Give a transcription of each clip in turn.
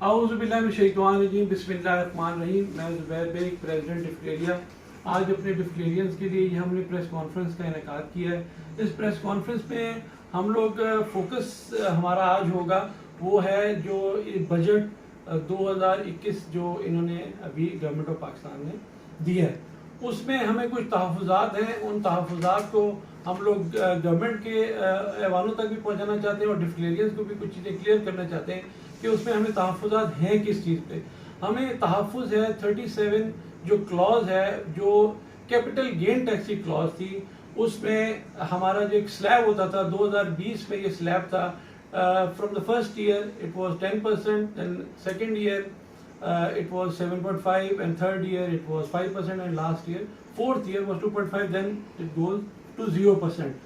आऊज़ुबिल्लाहिमिनश्शैतानिर्रजीम बिस्मिल्लाहिर्रहमानिर्रहीम। मैं Zubair bag, president डिफ्लेरिया। आज अपने डिफ्लेरियंस के लिए हमने प्रेस कॉन्फ्रेंस का इनेकाद किया है। इस प्रेस कॉन्फ्रेंस में हम लोग फोकस हमारा आज होगा वो है जो बजट 2021 जो इन्होंने अभी गवर्नमेंट ऑफ पाकिस्तान ने दिया है, उसमें हमें कुछ तहफ़्फ़ुज़ात हैं। उन तहफ़्फ़ुज़ात को हम लोग गवर्नमेंट के ऐवानों तक भी पहुंचाना चाहते हैं और डिफ्लेरियंस को भी कुछ चीज़ें क्लियर करना चाहते हैं कि उसमें हमें तहफ़्फ़ुज़ात हैं किस चीज़ पे। हमें तहफ़्फ़ुज़ है 37 जो क्लॉज है, जो कैपिटल गेन टैक्स की क्लॉज थी, उसमें हमारा जो एक स्लैब होता था 2020 में, ये स्लैब था from the first year it was 10%, then second year it was 7.5 and third year it was 5% and last year fourth year was 2.5, then it goes to 0%.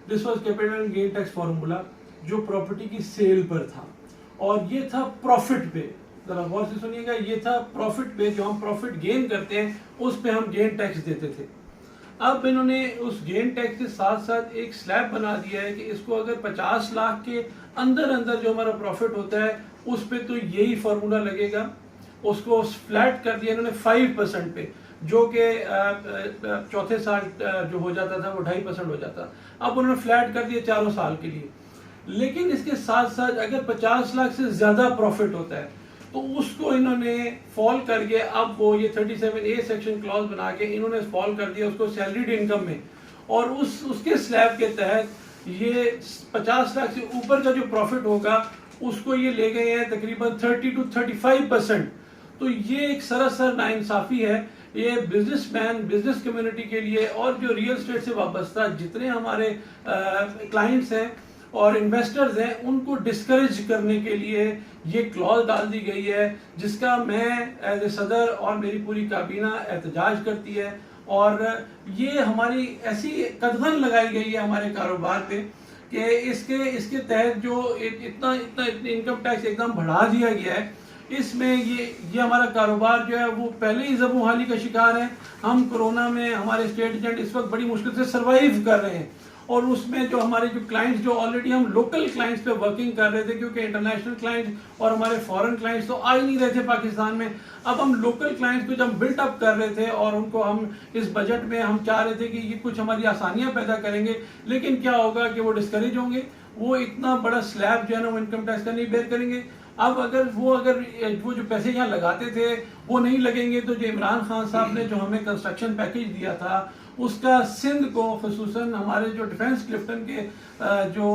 This was capital gain tax formula जो property की cell पर था और ये था profit पे। जरा गौर से सुनिएगा, ये था प्रॉफिट पे, जो हम प्रॉफिट गेन करते हैं उस पे हम गेन टैक्स देते थे। अब इन्होंने उस गेन टैक्स के साथ साथ एक स्लैब बना दिया है कि इसको अगर 50 लाख के अंदर अंदर जो हमारा प्रॉफिट होता है उस पे तो यही फॉर्मूला लगेगा। उसको फ्लैट कर दिया इन्होंने 5% पे, जो कि चौथे साल जो हो जाता था वो 2.5% हो जाता। अब उन्होंने फ्लैट कर दिया 4 साल के लिए। लेकिन इसके साथ साथ अगर 50 लाख से ज्यादा प्रॉफिट होता है तो उसको इन्होंने फॉल करके अब वो ये 37A सेक्शन क्लॉज बना के इन्होंने फॉल कर दिया उसको सैलरीड इनकम में, और उसके स्लैब के तहत ये 50 लाख से ऊपर का जो प्रॉफिट होगा उसको ये ले गए हैं तकरीबन 30 to 35%। तो ये एक सरासर नाइंसाफी है। ये बिजनेसमैन, बिजनेस कम्युनिटी के लिए और जो रियल एस्टेट से वाबस्ता जितने हमारे क्लाइंट्स हैं और इन्वेस्टर्स हैं उनको डिस्करेज करने के लिए ये क्लॉज डाल दी गई है, जिसका मैं एज ए सदर और मेरी पूरी काबीना एहतजाज करती है। और ये हमारी ऐसी कदगन लगाई गई है हमारे कारोबार पे कि इसके तहत जो इतना इनकम टैक्स एकदम बढ़ा दिया गया है, इसमें ये हमारा कारोबार जो है वो पहले ही ज़बूहाली का शिकार है। हम कोरोना में हमारे स्टेट एजेंट इस वक्त बड़ी मुश्किल से सरवाइव कर रहे हैं, और उसमें जो हमारे जो क्लाइंट्स जो ऑलरेडी हम लोकल क्लाइंट्स पे वर्किंग कर रहे थे, क्योंकि इंटरनेशनल क्लाइंट्स और हमारे फॉरेन क्लाइंट्स तो आ ही नहीं रहे थे पाकिस्तान में। अब हम लोकल क्लाइंट्स को जब बिल्ट अप कर रहे थे और उनको हम इस बजट में हम चाह रहे थे कि ये कुछ हमारी आसानियां पैदा करेंगे, लेकिन क्या होगा कि वो डिस्करेज होंगे, वो इतना बड़ा स्लैब जो है ना वो इनकम टैक्स का नहीं बेयर करेंगे। अब अगर वो जो पैसे यहाँ लगाते थे वो नहीं लगेंगे तो जो इमरान खान साहब ने जो हमें कंस्ट्रक्शन पैकेज दिया था उसका सिंध को, खसूसन हमारे जो डिफेंस क्लिफ्टन के जो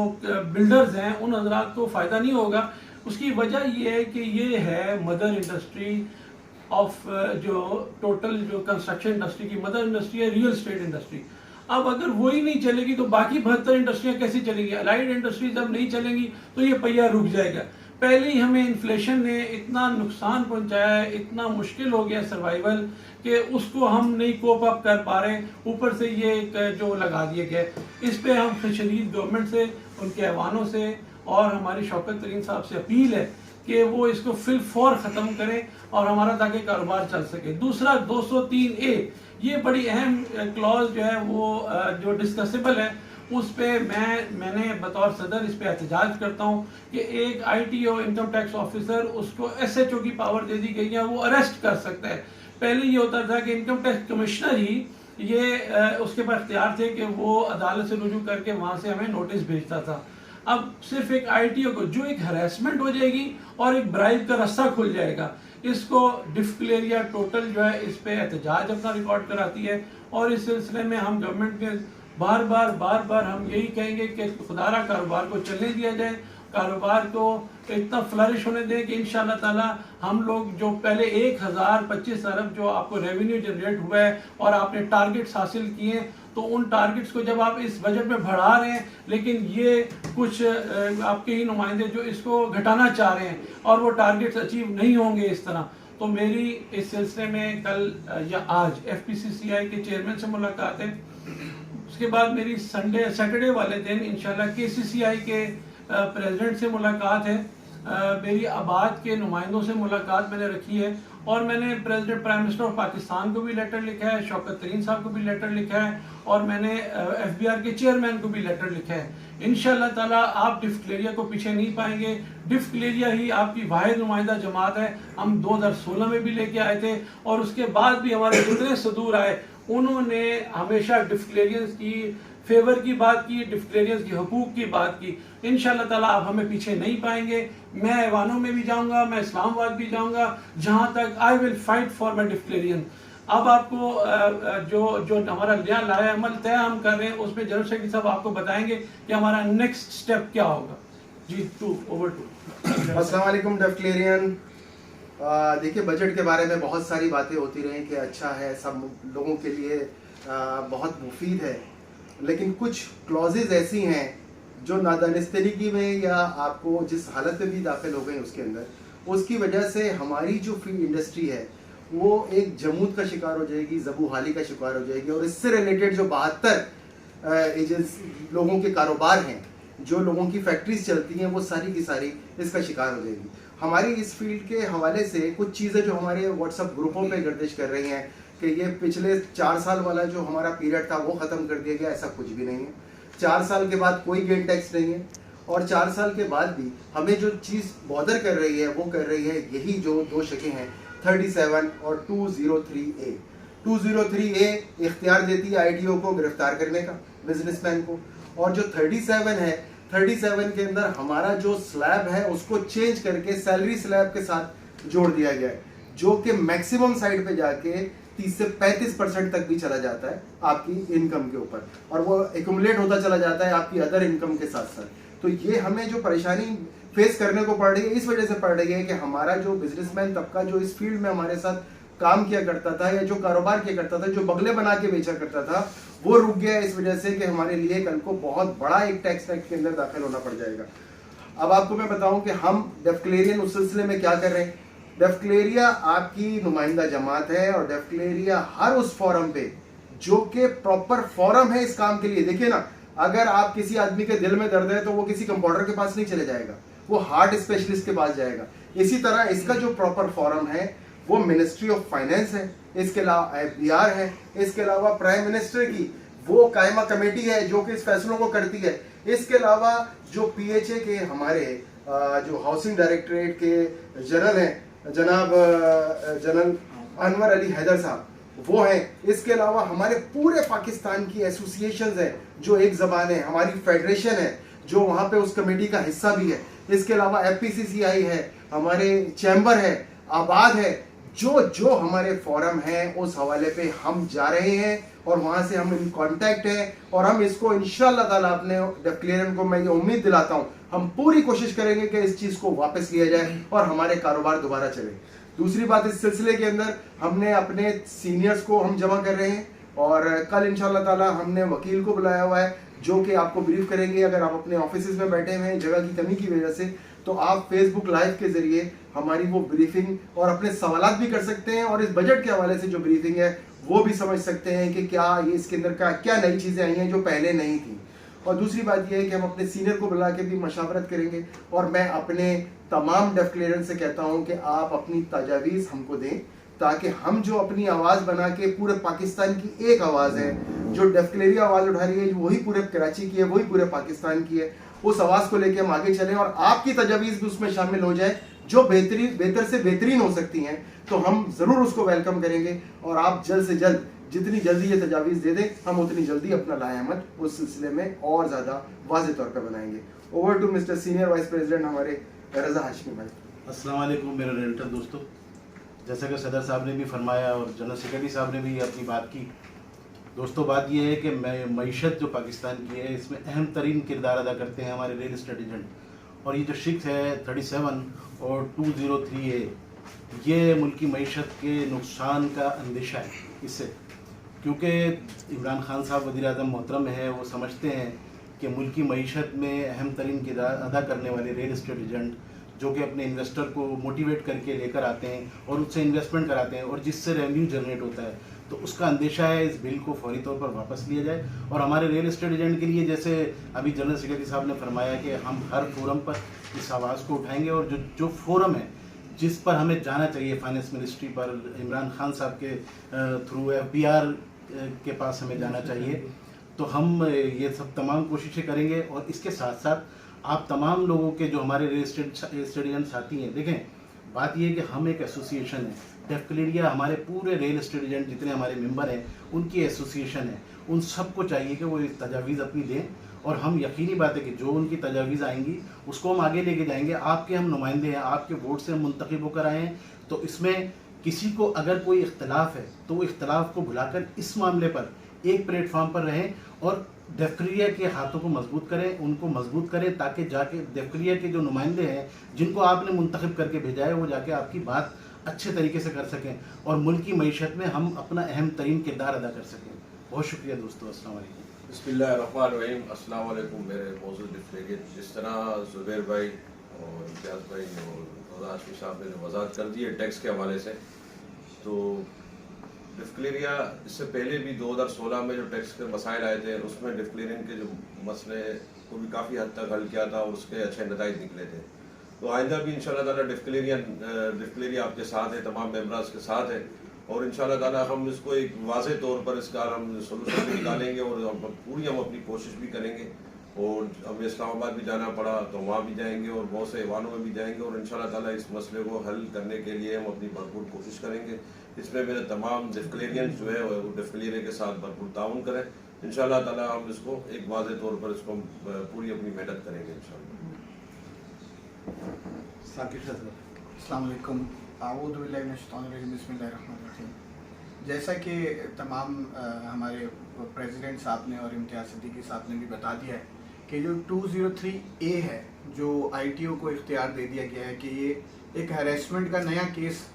बिल्डर्स हैं उन हजरात को फ़ायदा नहीं होगा। उसकी वजह ये है कि ये है मदर इंडस्ट्री ऑफ जो टोटल जो कंस्ट्रक्शन इंडस्ट्री की मदर इंडस्ट्री है रियल एस्टेट इंडस्ट्री। अब अगर वही नहीं चलेगी तो बाकी 72 इंडस्ट्रियाँ कैसे चलेंगी? अलाइड इंडस्ट्री जब नहीं चलेंगी तो ये पहिया रुक जाएगा। पहले ही हमें इन्फ्लेशन ने इतना नुकसान पहुंचाया है, इतना मुश्किल हो गया सर्वाइवल कि उसको हम नहीं कोप अप कर पा रहे। ऊपर से ये जो लगा दिए गए, इस पे हम शदीद गवर्नमेंट से, उनके ऐवानों से और हमारी शौकत तरीन साहब से अपील है कि वो इसको फिल फौर ख़त्म करें और हमारा ताकि कारोबार चल सके। दूसरा 203A, ये बड़ी अहम क्लॉज जो है वो जो डिस्कसेबल है, उस पे मैंने बतौर सदर इस पे एहतजाज करता हूँ कि एक ITO इनकम टैक्स ऑफिसर, उसको SHO की पावर दे दी गई है, वो अरेस्ट कर सकता है। पहले ये होता था कि इनकम टैक्स कमिश्नर ही ये उसके पास इख्तियार थे कि वो अदालत से रुजू करके वहाँ से हमें नोटिस भेजता था। अब सिर्फ एक ITO को, जो एक हरासमेंट हो जाएगी और एक ब्राइब का रास्ता खुल जाएगा। इसको डिफ्लेरिया टोटल जो है इस पे एहतजाज अपना रिकॉर्ड कराती है, और इस सिलसिले में हम गवर्नमेंट के बार बार हम यही कहेंगे कि खुदारा कारोबार को चलने दिया जाए, कारोबार को इतना फ्लरिश होने दें कि इंशाअल्लाह ताला हम लोग जो पहले 1025 अरब जो आपको रेवेन्यू जनरेट हुआ है और आपने टारगेट्स हासिल किए, तो उन टारगेट्स को जब आप इस बजट में बढ़ा रहे हैं, लेकिन ये कुछ आपके ही नुमाइंदे जो इसको घटाना चाह रहे हैं और वो टारगेट्स अचीव नहीं होंगे इस तरह। तो मेरी इस सिलसिले में कल या आज FPCCI के चेयरमैन से मुलाकात है। उसके बाद मेरी सैटरडे वाले दिन इंशाल्लाह KCCI के प्रेसिडेंट से मुलाकात है। मेरी आबाद के नुमाइंदों से मुलाकात मैंने रखी है और मैंने प्राइम मिनिस्टर ऑफ पाकिस्तान को भी लेटर लिखा है, शौकत तरीन साहब को भी लेटर लिखा है और मैंने FBR के चेयरमैन को भी लेटर लिखा है। इंशाअल्लाह ताला आप डिफ्लेरिया को पीछे नहीं पाएंगे। डिफ्लेरिया ही आपकी वाहिद नुमाइंदा जमात है। हम 2016 में भी लेके आए थे और उसके बाद भी हमारे जितने सदूर आए उन्होंने हमेशा डिफ्लेरियंस की फेवर की बात की, डिफ्लेरियंस की हकूक की बात की। इंशाअल्लाह ताला आप हमें पीछे नहीं पाएंगे। मैं ऐवानों में भी जाऊंगा, मैं इस्लामाबाद भी जाऊंगा, जहां तक I will fight for my डिफ्लेरियन। अब आपको जो हमारा नया लाया अमल तय हम कर रहे हैं उसमें जनरल सेक्रेटरी साहब आपको बताएंगे कि हमारा नेक्स्ट स्टेप क्या होगा। जी ओवर टू। अस्सलाम वालेकुम डिफ्लेरियन। देखिए, बजट के बारे में बहुत सारी बातें होती रही कि अच्छा है, सब लोगों के लिए बहुत मुफीद है, लेकिन कुछ क्लॉजेज ऐसी हैं जो नादानिस्तगी में या आपको जिस हालत में भी दाखिल हो गई उसके अंदर, उसकी वजह से हमारी जो फीड इंडस्ट्री है वो एक जमूद का शिकार हो जाएगी, ज़बूहाली का शिकार हो जाएगी। और इससे रिलेटेड जो 72 लोगों के कारोबार हैं, जो लोगों की फैक्ट्रीज चलती हैं, वो सारी की सारी इसका शिकार हो जाएगी। हमारी इस फील्ड के हवाले से कुछ चीज़ें जो हमारे व्हाट्सएप ग्रुपों पे गर्दिश कर रही हैं कि ये पिछले 4 साल वाला जो हमारा पीरियड था वो ख़त्म कर दिया गया, ऐसा कुछ भी नहीं है। 4 साल के बाद कोई गेन टैक्स नहीं है और 4 साल के बाद भी हमें जो चीज़ बॉदर कर रही है वो कर रही है यही जो 2 शकें हैं, 37 और 203A। 203A इख्तियार देती है ITO को गिरफ्तार करने का, बिजनेसमैन को, और जो 37 है, 37 के अंदर हमारा जो स्लैब है उसको चेंज करके सैलरी स्लैब के साथ जोड़ दिया गया है, जो कि मैक्सिमम साइड पे जाके 30 से 35% तक भी चला जाता है आपकी इनकम के ऊपर, और वो एक्यूमुलेट होता चला जाता है आपकी अदर इनकम के साथ साथ। तो ये हमें जो परेशानी फेस करने को पड़ रही है इस वजह से पड़ रही है कि हमारा जो बिजनेसमैन तबका जो इस फील्ड में हमारे साथ काम किया करता था या जो कारोबार किया करता था, जो बगले बना के बेचा करता था, वो रुक गया इस वजह से कि हमारे लिए कल को बहुत बड़ा एक टैक्स के अंदर दाखिल होना पड़ जाएगा। अब आपको मैं बताऊं कि हम डेफ्लेरियन उस सिलसिले में क्या कर रहे हैं। डेफ्लेरिया आपकी नुमाइंदा जमात है और डेफ्लेरिया हर उस फोरम पे जो कि प्रॉपर फोरम है इस काम के लिए। देखिए ना, अगर आप किसी आदमी के दिल में दर्द है तो वो किसी कंपाउंडर के पास नहीं चले जाएगा, वो हार्ट स्पेशलिस्ट के पास जाएगा। इसी तरह इसका जो प्रॉपर फोरम है वो मिनिस्ट्री ऑफ फाइनेंस है, इसके अलावा FBR है, इसके अलावा प्राइम मिनिस्टर की वो कायमा कमेटी है जो कि इस फैसलों को करती है। इसके अलावा जो PHA के हमारे जो हाउसिंग डायरेक्टरेट के जनरल हैं, जनरल अनवर अली हैदर साहब, वो हैं। इसके अलावा हमारे पूरे पाकिस्तान की एसोसिएशंस हैं जो एक ज़बान है, हमारी फेडरेशन है जो वहाँ पे उस कमेटी का हिस्सा भी है। इसके अलावा FPCCI है, हमारे चैम्बर है, आबाद है, जो हमारे फोरम हैं उस हवाले पे हम जा रहे हैं और वहाँ से हम इन कांटेक्ट हैं और हम इसको इंशाअल्लाह ताला अपने डेफ्लेरियन को मैं ये उम्मीद दिलाता हूँ, हम पूरी कोशिश करेंगे कि इस चीज़ को वापस लिया जाए और हमारे कारोबार दोबारा चले। दूसरी बात, इस सिलसिले के अंदर हमने अपने सीनियर्स को हम जमा कर रहे हैं और कल इंशाअल्लाह ताला हमने वकील को बुलाया हुआ है जो कि आपको ब्रीफ करेंगे। अगर आप अपने ऑफिस में बैठे हुए हैं जगह की कमी की वजह से, तो आप फेसबुक लाइव के जरिए हमारी वो ब्रीफिंग और अपने सवालात भी कर सकते हैं और इस बजट के हवाले से जो ब्रीफिंग है वो भी समझ सकते हैं कि क्या ये इसके अंदर क्या नई चीज़ें आई हैं जो पहले नहीं थी। और दूसरी बात यह है कि हम अपने सीनियर को बुला के भी मशावरत करेंगे और मैं अपने तमाम डेफ्लेरियन से कहता हूं कि आप अपनी तजावीज़ हमको दें ताकि हम जो अपनी आवाज़ बना के पूरे पाकिस्तान की एक आवाज़ है, जो डेफ्लेरिया आवाज़ उठा रही है, वही पूरे कराची की है, वही पूरे पाकिस्तान की है, उस आवाज़ को लेके हम आगे चलें और आपकी तजावीज़ भी उसमें शामिल हो जाए जो बेहतर से बेहतरीन हो सकती हैं, तो हम ज़रूर उसको वेलकम करेंगे और आप जल्द से जल्द जितनी जल्दी ये तजावीज़ दे दें, हम उतनी जल्दी अपना लाएमत उस सिलसिले में और ज़्यादा वाज़ेह तौर पर बनाएंगे। Over to mister senior vice president हमारे रज़ा हाशमी भाई। अस्सलाम वालेकुम मेरे रिलेटर दोस्तों, जैसा कि सदर साहब ने भी फरमाया और जनरल सेक्रेटरी साहब ने भी अपनी बात की। दोस्तों, बात यह है कि मईशत जो पाकिस्तान की है इसमें अहम तरीन किरदार अदा करते हैं हमारे रियल एस्टेट एजेंट, और ये जो शिक्स है 37 और 203A, ये मुल्की मईशत के नुकसान का अंदेशा है इससे, क्योंकि इमरान खान साहब वज़ीर-ए-आज़म मोहतरम है, वो समझते हैं कि मुल्की मईशत में अहम तरीन किरदार अदा करने वाले रियल एस्टेट एजेंट जो कि अपने इन्वेस्टर को मोटिवेट करके लेकर आते हैं और उससे इन्वेस्टमेंट कराते हैं और जिससे रेवेन्यू जनरेट होता है, तो उसका अंदेशा है इस बिल को फौरी तौर पर वापस लिया जाए। और हमारे रियल एस्टेट एजेंट के लिए, जैसे अभी जनरल सेक्रेटरी साहब ने फरमाया कि हम हर फोरम पर इस आवाज़ को उठाएंगे, और जो फोरम है जिस पर हमें जाना चाहिए, फाइनेंस मिनिस्ट्री पर, इमरान खान साहब के थ्रू FBR के पास हमें जाना चाहिए, तो हम ये सब तमाम कोशिशें करेंगे। और इसके साथ साथ आप तमाम लोगों के जो हमारे रियल एस्टेट एजेंट साथी हैं, देखें बात ये है कि हम एक एसोसिएशन है, डेफक्लेरिया हमारे पूरे रियल एस्टेट एजेंट जितने हमारे मेंबर हैं उनकी एसोसिएशन है, उन सबको चाहिए कि वो इस तजावीज़ अपनी दें, और हम यकीनी बात है कि जो उनकी तजावीज़ आएंगी उसको हम आगे लेके जाएंगे। आपके हम नुमाइंदे हैं, आपके वोट से हम मुंतखब होकर आए हैं, तो इसमें किसी को अगर कोई इख्तलाफ है तो वो इख्तलाफ को भुलाकर इस मामले पर एक प्लेटफॉर्म पर रहें और डेफक्लेरिया के हाथों को मजबूत करें, उनको मजबूत करें, ताकि जाके डेफक्लेरिया के जो नुमाइंदे हैं जिनको आपने मुंतखब करके भेजा है वो जाके आपकी बात अच्छे तरीके से कर सकें और मुल्क की मईशत में हम अपना अहम तरीन किरदार अदा कर सकें। बहुत शुक्रिया दोस्तों, अस्सलाम वालेकुम। बिस्मिल्लाहिर्रहमानिर्रहीम, अस्सलाम वालेकुम। मेरे मौजूद डिफ्लेरियत, जिस तरह ज़ुबैर भाई और इम्तियाज़ भाई और आशमी साहब ने वजाहत कर दी है टैक्स के हवाले से, तो डिफ्लेरिया इससे पहले भी 2016 में जो टैक्स के मसाइल आए थे उसमें डिफ्लेरियन के जो मसले को भी काफ़ी हद तक हल किया था और उसके अच्छे नताइज निकले थे। तो आइंदा भी इंशाल्लाह ताला डिफ्लेरिया आपके साथ है, तमाम मेंबर्स के साथ है, और इंशाल्लाह ताला हम इसको एक वाज़े तौर पर इसका हम सोल्यूशन भी निकालेंगे और हम अपनी कोशिश भी करेंगे। और हमें इस्लामाबाद भी जाना पड़ा तो वहाँ भी जाएंगे और बहुत से ऐवानों में भी जाएंगे, और इंशाल्लाह ताला इस मसले को हल करने के लिए हम अपनी भरपूर कोशिश करेंगे। इसमें मेरे तमाम डिफ्लेरियन जो है वो डिफ्लेरिया के साथ भरपूर ताउन करें। इंशाल्लाह ताला हम इसको एक वाज़े तौर पर इसको पूरी अपनी मेहनत करेंगे इंशाल्लाह। अस्सलाम वालेकुम, आऊज़ु बिल्लाहि मिनश शैतानिर रजीम, बिस्मिल्लाहिर्रहमानिर रहीम। जैसा कि तमाम हमारे प्रेसिडेंट साहब ने और इम्तियाज़ सिद्दीकी साहब ने भी बता दिया है कि जो 203A है, जो ITO को इख्तियार दे दिया गया है कि ये एक हैरेसमेंट का नया केस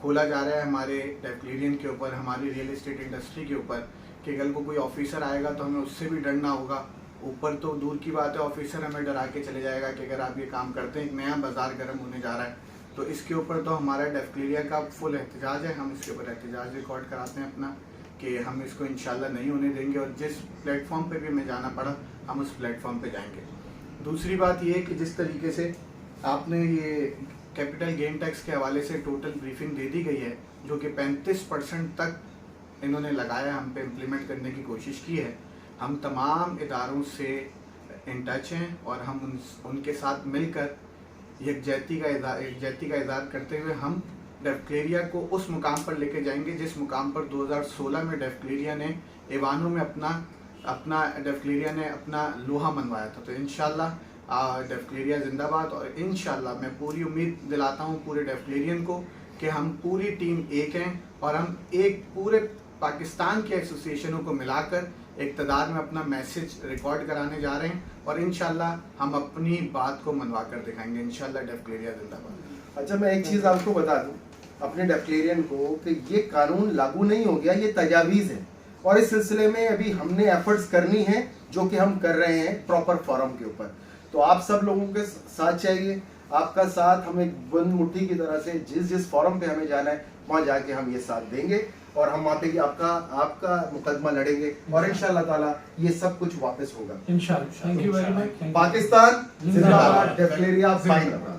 खोला जा रहा है हमारे डेफक्लेरियन के ऊपर, हमारी रियल एस्टेट इंडस्ट्री के ऊपर, कि कल को कोई ऑफिसर आएगा तो हमें उससे भी डरना होगा। ऊपर तो दूर की बात है, ऑफिसर हमें डरा के चले जाएगा कि अगर आप ये काम करते हैं, एक नया बाजार गर्म होने जा रहा है। तो इसके ऊपर तो हमारा डेफक्लेरिया का फुल एहतजाज है, हम इसके ऊपर एहतजाज रिकॉर्ड कराते हैं अपना कि हम इसको इंशाल्लाह नहीं होने देंगे, और जिस प्लेटफॉर्म पे भी हमें जाना पड़ा हम उस प्लेटफॉर्म पे जाएंगे। दूसरी बात ये है कि जिस तरीके से आपने ये कैपिटल गेन टैक्स के हवाले से टोटल ब्रीफिंग दे दी गई है, जो कि 35% तक इन्होंने लगाया, हम पे इम्प्लीमेंट करने की कोशिश की है। हम तमाम इदारों से इन टच हैं और हम उनके साथ मिलकर यकजहती का इज़हार करते हुए हम डेफक्लेरिया को उस मुकाम पर लेके जाएंगे जिस मुकाम पर 2016 में डेफक्लेरिया ने ऐवानों में अपना लोहा मनवाया था। तो इंशाल्लाह डेफक्लेरिया जिंदाबाद, और इंशाल्लाह मैं पूरी उम्मीद दिलाता हूँ पूरे डेफक्लेरियन को कि हम पूरी टीम एक हैं और हम एक पूरे पाकिस्तान के एसोसिएशनों को मिलाकर इक़्तिदार में अपना मैसेज रिकॉर्ड कराने जा रहे हैं, और इंशाल्लाह हम अपनी बात को मनवा कर दिखाएंगे। इंशाल्लाह डेफक्लेरिया जिंदाबाद। अच्छा, मैं एक चीज़ आपको बता दूं अपने डेफक्लेरियन को कि ये कानून लागू नहीं हो गया, ये तजावीज़ है, और इस सिलसिले में अभी हमने एफर्ट्स करनी है जो कि हम कर रहे हैं प्रॉपर फॉरम के ऊपर। तो आप सब लोगों के साथ चाहिए, आपका साथ हम एक बंद मुट्ठी की तरह से जिस फॉरम पे हमें जाना है वहाँ जाके हम ये साथ देंगे, और हम वहाँ पे आपका मुकदमा लड़ेंगे, और इंशाल्लाह ताला ये सब कुछ वापस होगा इंशाल्लाह। Thank you very much. Pakistan जिंदाबाद, डेफक्लेरिया फाइनल।